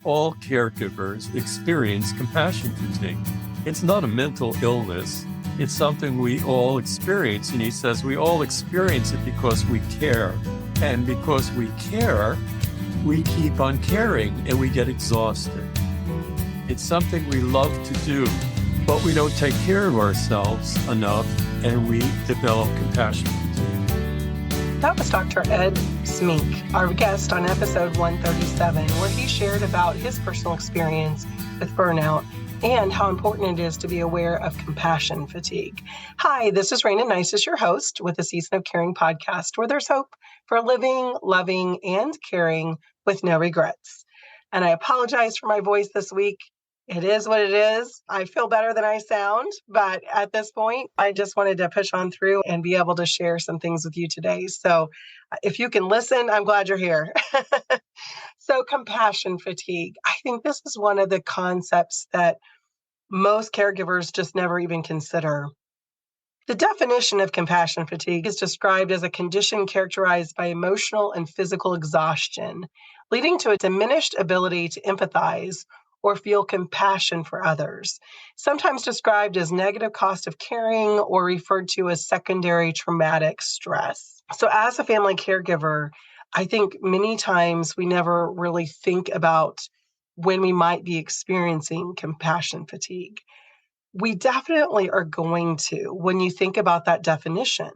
All caregivers experience compassion fatigue. It's not a mental illness. It's something we all experience. And he says we all experience it because we care. And because we care, we keep on caring and we get exhausted. It's something we love to do, but we don't take care of ourselves enough and we develop compassion fatigue. That was Dr. Ed Smink, our guest on episode 137, where he shared about his personal experience with burnout and how important it is to be aware of compassion fatigue. Hi, this is Rayna Neises, your host with the Season of Caring podcast, where there's hope for living, loving, and caring with no regrets. And I apologize for my voice this week. It is what it is. I feel better than I sound, but at this point, I just wanted to push on through and be able to share some things with you today. So if you can listen, I'm glad you're here. So compassion fatigue. I think this is one of the concepts that most caregivers just never even consider. The definition of compassion fatigue is described as a condition characterized by emotional and physical exhaustion, leading to a diminished ability to empathize or feel compassion for others, sometimes described as negative cost of caring or referred to as secondary traumatic stress. So as a family caregiver, I think many times we never really think about when we might be experiencing compassion fatigue. We definitely are going to when you think about that definition.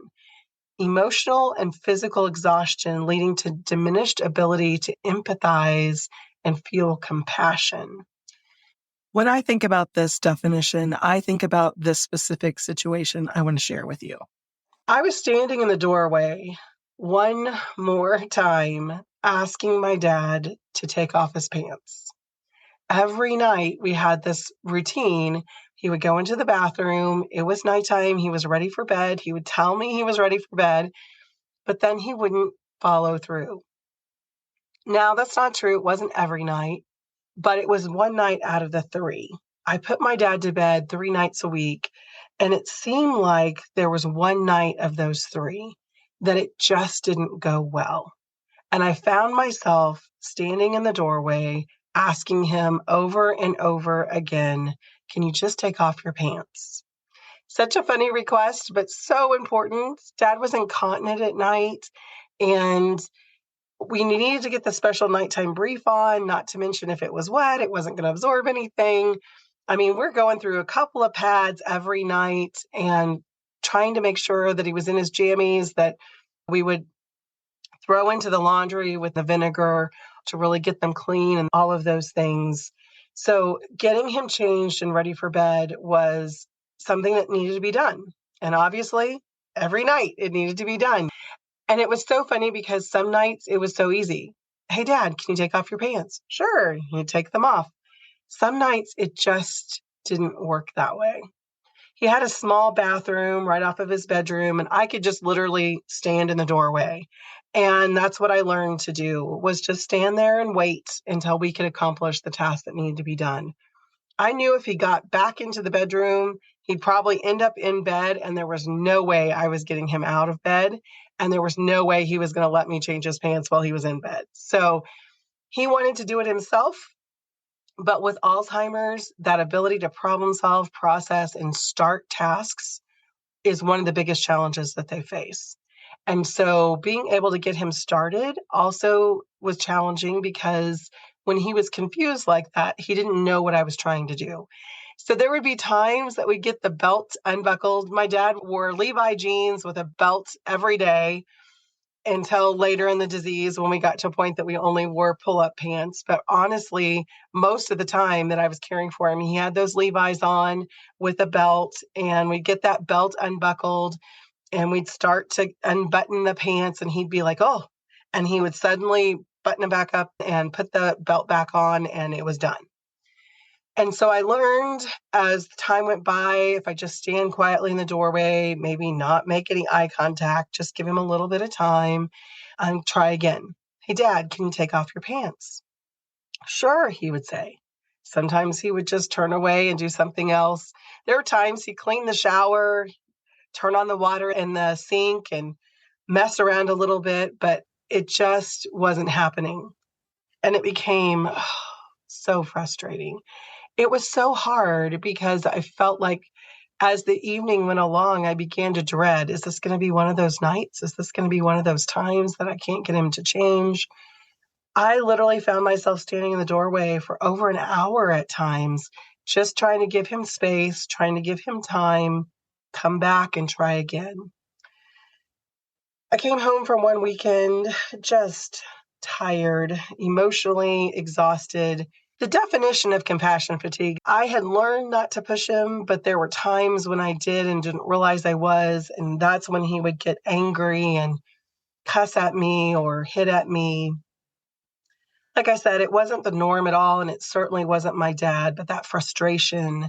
Emotional and physical exhaustion leading to diminished ability to empathize and feel compassion. When I think about this definition, I think about this specific situation I want to share with you. I was standing in the doorway one more time asking my dad to take off his pants. Every night we had this routine. He would go into the bathroom. It was nighttime. He was ready for bed. He would tell me he was ready for bed, but then he wouldn't follow through. Now, that's not true. It wasn't every night. But it was one night out of the three. I put my dad to bed 3 nights a week, and it seemed like there was one night of those 3 that it just didn't go well. And I found myself standing in the doorway asking him over and over again, can you just take off your pants? Such a funny request, but so important. Dad was incontinent at night, and we needed to get the special nighttime brief on, not to mention if it was wet, it wasn't going to absorb anything. I mean, we're going through a couple of pads every night and trying to make sure that he was in his jammies that we would throw into the laundry with the vinegar to really get them clean and all of those things. So getting him changed and ready for bed was something that needed to be done. And obviously, every night it needed to be done. And it was so funny because some nights it was so easy. Hey, Dad, can you take off your pants? Sure, you take them off. Some nights it just didn't work that way. He had a small bathroom right off of his bedroom, and I could just literally stand in the doorway. And that's what I learned to do, was just stand there and wait until we could accomplish the task that needed to be done. I knew if he got back into the bedroom, he'd probably end up in bed, and there was no way I was getting him out of bed. And there was no way he was going to let me change his pants while he was in bed. So he wanted to do it himself. But with Alzheimer's, that ability to problem solve, process, and start tasks is one of the biggest challenges that they face. And so being able to get him started also was challenging because when he was confused like that, he didn't know what I was trying to do. So there would be times that we'd get the belt unbuckled. My dad wore Levi jeans with a belt every day until later in the disease when we got to a point that we only wore pull-up pants. But honestly, most of the time that I was caring for him, he had those Levi's on with a belt, and we'd get that belt unbuckled and we'd start to unbutton the pants and he'd be like, oh, and he would suddenly button them back up and put the belt back on, and it was done. And so I learned as time went by, if I just stand quietly in the doorway, maybe not make any eye contact, just give him a little bit of time and try again. Hey, Dad, can you take off your pants? Sure, he would say. Sometimes he would just turn away and do something else. There were times he'd clean the shower, turn on the water in the sink and mess around a little bit, but it just wasn't happening. And it became so frustrating. It was so hard because I felt like as the evening went along, I began to dread, is this going to be one of those nights? Is this going to be one of those times that I can't get him to change? I literally found myself standing in the doorway for over an hour at times, just trying to give him space, trying to give him time, come back and try again. I came home from one weekend just tired, emotionally exhausted. The definition of compassion fatigue, I had learned not to push him, but there were times when I did and didn't realize I was. And that's when he would get angry and cuss at me or hit at me. Like I said, it wasn't the norm at all. And it certainly wasn't my dad, but that frustration,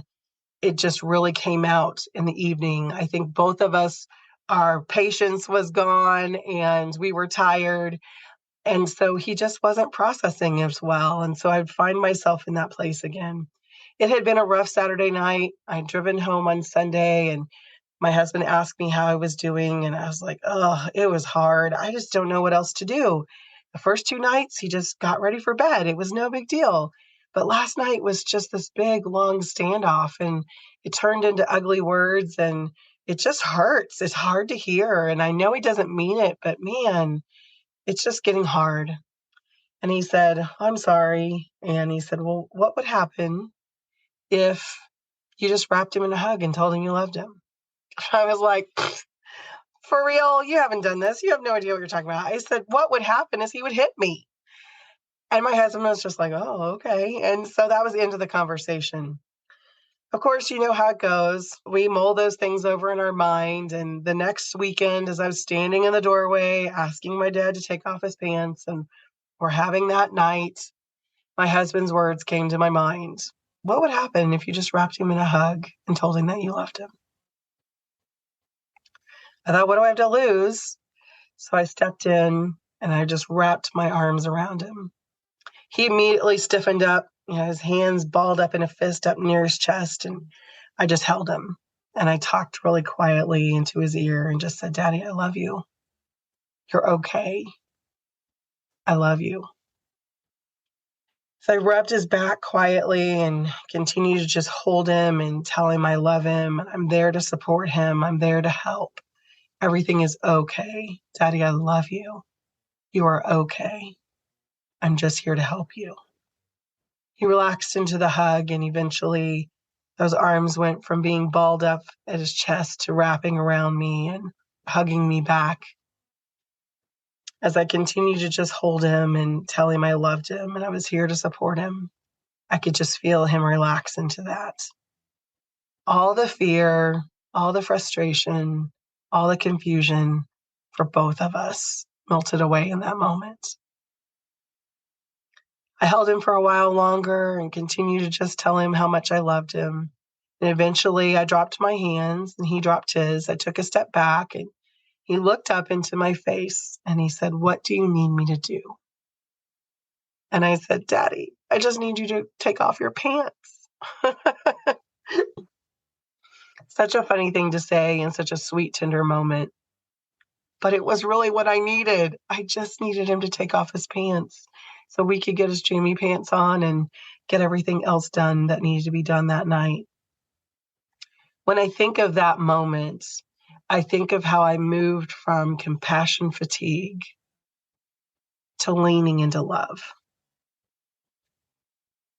it just really came out in the evening. I think both of us, our patience was gone and we were tired. And so he just wasn't processing as well. And so I'd find myself in that place again. It had been a rough Saturday night. I'd driven home on Sunday and my husband asked me how I was doing. And I was like, oh, it was hard. I just don't know what else to do. The first two nights, he just got ready for bed. It was no big deal. But last night was just this big, long standoff. And it turned into ugly words. And it just hurts. It's hard to hear. And I know he doesn't mean it, but man, it's just getting hard. And he said, I'm sorry. And he said, well, what would happen if you just wrapped him in a hug and told him you loved him? I was like, for real? You haven't done this. You have no idea what you're talking about. I said, what would happen is he would hit me. And my husband was just like, oh, okay. And so that was the end of the conversation. Of course, you know how it goes. We mull those things over in our mind. And the next weekend, as I was standing in the doorway, asking my dad to take off his pants, and we're having that night, my husband's words came to my mind. What would happen if you just wrapped him in a hug and told him that you loved him? I thought, what do I have to lose? So I stepped in and I just wrapped my arms around him. He immediately stiffened up, his hands balled up in a fist up near his chest, and I just held him. And I talked really quietly into his ear and just said, Daddy, I love you. You're okay. I love you. So I rubbed his back quietly and continued to just hold him and tell him I love him. I'm there to support him. I'm there to help. Everything is okay. Daddy, I love you. You are okay. I'm just here to help you. He relaxed into the hug, and eventually those arms went from being balled up at his chest to wrapping around me and hugging me back. As I continued to just hold him and tell him I loved him and I was here to support him, I could just feel him relax into that. All the fear, all the frustration, all the confusion for both of us melted away in that moment. I held him for a while longer and continued to just tell him how much I loved him. And eventually I dropped my hands and he dropped his. I took a step back and he looked up into my face and he said, what do you need me to do? And I said, Daddy, I just need you to take off your pants. Such a funny thing to say in such a sweet, tender moment. But it was really what I needed. I just needed him to take off his pants so we could get his jammy pants on and get everything else done that needed to be done that night. When I think of that moment, I think of how I moved from compassion fatigue to leaning into love.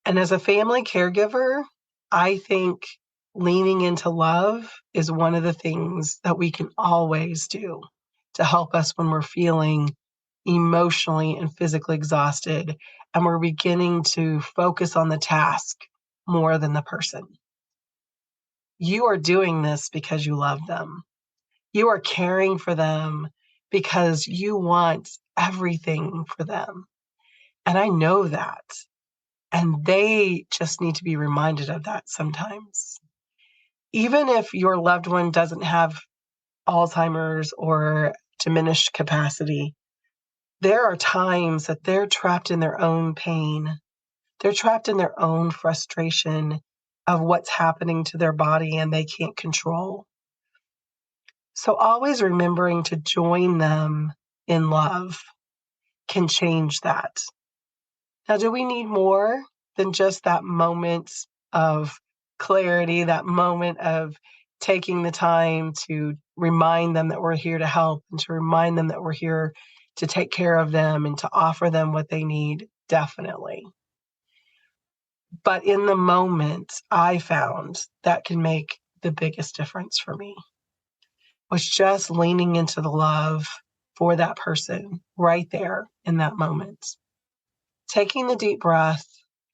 And as a family caregiver, I think leaning into love is one of the things that we can always do to help us when we're feeling emotionally and physically exhausted and we're beginning to focus on the task more than the person. You are doing this because you love them. You are caring for them because you want everything for them. And I know that. And they just need to be reminded of that sometimes. Even if your loved one doesn't have Alzheimer's or diminished capacity, there are times that they're trapped in their own pain. They're trapped in their own frustration of what's happening to their body and they can't control. So always remembering to join them in love can change that. Now, do we need more? than just that moment of clarity, that moment of taking the time to remind them that we're here to help and to remind them that we're here to take care of them and to offer them what they need, definitely. But in the moment, I found that can make the biggest difference for me was just leaning into the love for that person right there in that moment. Taking the deep breath,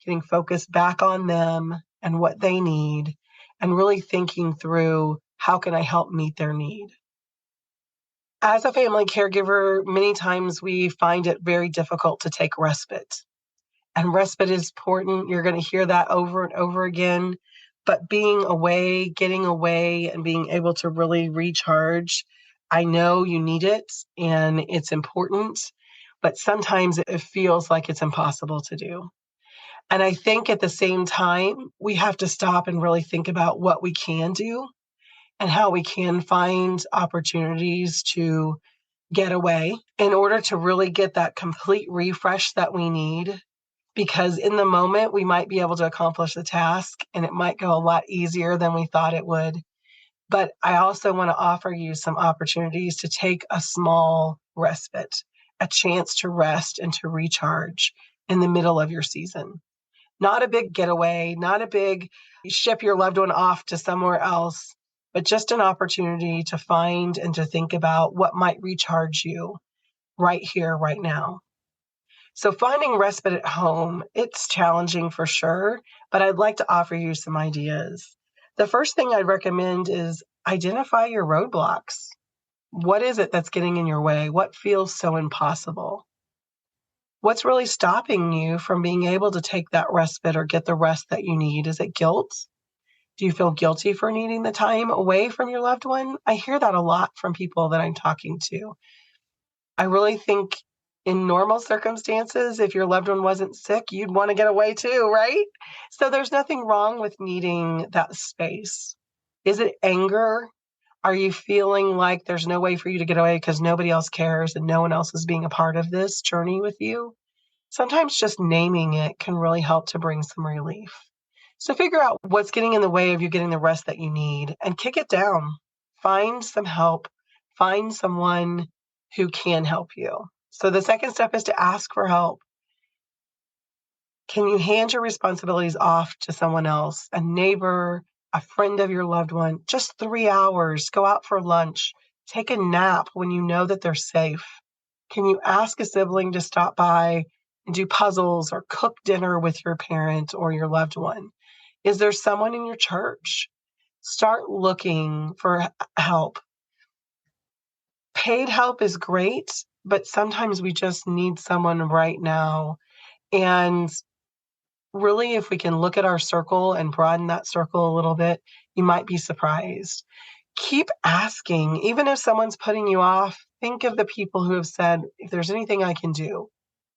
getting focused back on them and what they need, and really thinking through how can I help meet their need. As a family caregiver, many times we find it very difficult to take respite. And respite is important. You're going to hear that over and over again. But being away, getting away, and being able to really recharge, I know you need it and it's important, but sometimes it feels like it's impossible to do. And I think at the same time, we have to stop and really think about what we can do and how we can find opportunities to get away in order to really get that complete refresh that we need. Because in the moment, we might be able to accomplish the task and it might go a lot easier than we thought it would. But I also want to offer you some opportunities to take a small respite, a chance to rest and to recharge in the middle of your season. Not a big getaway, not a big ship your loved one off to somewhere else, but just an opportunity to find and to think about what might recharge you right here, right now. So finding respite at home, it's challenging for sure, but I'd like to offer you some ideas. The first thing I'd recommend is identify your roadblocks. What is it that's getting in your way? What feels so impossible? What's really stopping you from being able to take that respite or get the rest that you need? Is it guilt? Do you feel guilty for needing the time away from your loved one? I hear that a lot from people that I'm talking to. I really think in normal circumstances, if your loved one wasn't sick, you'd want to get away too, right? So there's nothing wrong with needing that space. Is it anger? Are you feeling like there's no way for you to get away because nobody else cares and no one else is being a part of this journey with you? Sometimes just naming it can really help to bring some relief. So figure out what's getting in the way of you getting the rest that you need and kick it down. Find some help. Find someone who can help you. So the second step is to ask for help. Can you hand your responsibilities off to someone else, a neighbor, a friend of your loved one? Just 3 hours, go out for lunch, take a nap when you know that they're safe. Can you ask a sibling to stop by and do puzzles or cook dinner with your parent or your loved one? Is there someone in your church? Start looking for help. Paid help is great, but sometimes we just need someone right now. And really, if we can look at our circle and broaden that circle a little bit, you might be surprised. Keep asking. Even if someone's putting you off, think of the people who have said, if there's anything I can do,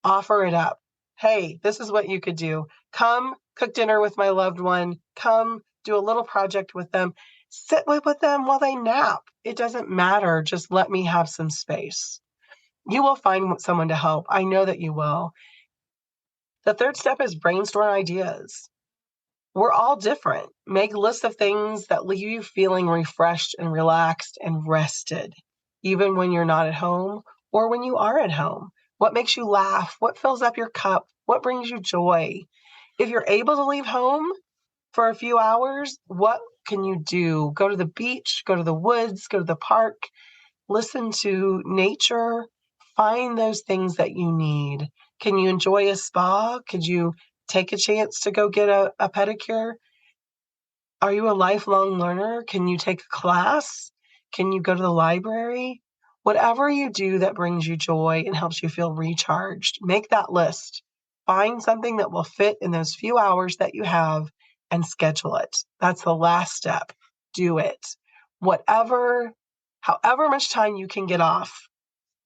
offer it up. Hey, this is what you could do. Come cook dinner with my loved one. Come do a little project with them. Sit with them while they nap. It doesn't matter. Just let me have some space. You will find someone to help. I know that you will. The third step is brainstorm ideas. We're all different. Make lists of things that leave you feeling refreshed and relaxed and rested, even when you're not at home or when you are at home. What makes you laugh? What fills up your cup? What brings you joy? If you're able to leave home for a few hours, what can you do? Go to the beach, go to the woods, go to the park, listen to nature, find those things that you need. Can you enjoy a spa? Could you take a chance to go get a pedicure? Are you a lifelong learner? Can you take a class? Can you go to the library? Whatever you do that brings you joy and helps you feel recharged, make that list. Find something that will fit in those few hours that you have and schedule it. That's the last step. Do it. However much time you can get off,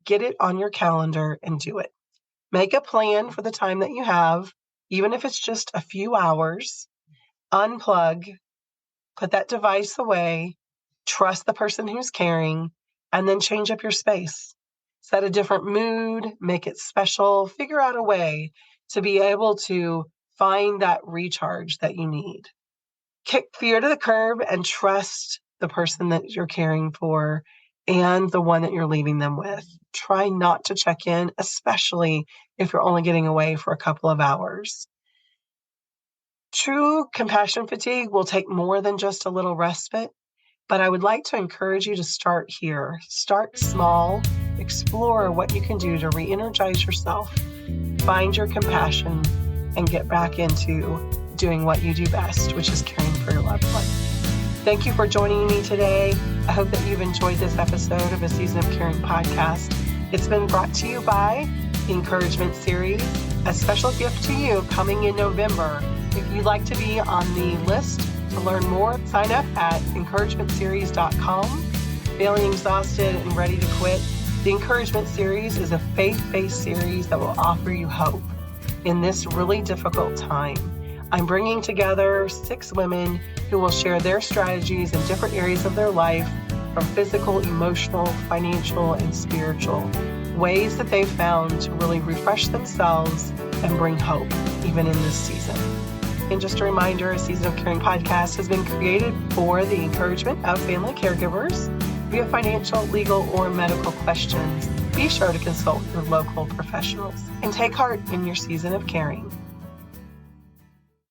get it on your calendar and do it. Make a plan for the time that you have, even if it's just a few hours. Unplug, put that device away, trust the person who's caring, and then change up your space. Set a different mood, make it special, figure out a way to be able to find that recharge that you need. Kick fear to the curb and trust the person that you're caring for and the one that you're leaving them with. Try not to check in, especially if you're only getting away for a couple of hours. True compassion fatigue will take more than just a little respite, but I would like to encourage you to start here. Start small, explore what you can do to re-energize yourself, find your compassion, and get back into doing what you do best, which is caring for your loved one. Thank you for joining me today. I hope that you've enjoyed this episode of a Season of Caring podcast. It's been brought to you by the Encouragement Series, a special gift to you coming in November. If you'd like to be on the list to learn more, sign up at encouragementseries.com. Feeling exhausted and ready to quit? The Encouragement Series is a faith-based series that will offer you hope in this really difficult time. I'm bringing together 6 women who will share their strategies in different areas of their life, from physical, emotional, financial, and spiritual, ways that they've found to really refresh themselves and bring hope even in this season. And just a reminder, a Season of Caring podcast has been created for the encouragement of family caregivers. If you have financial, legal, or medical questions, be sure to consult your local professionals and take heart in your season of caring.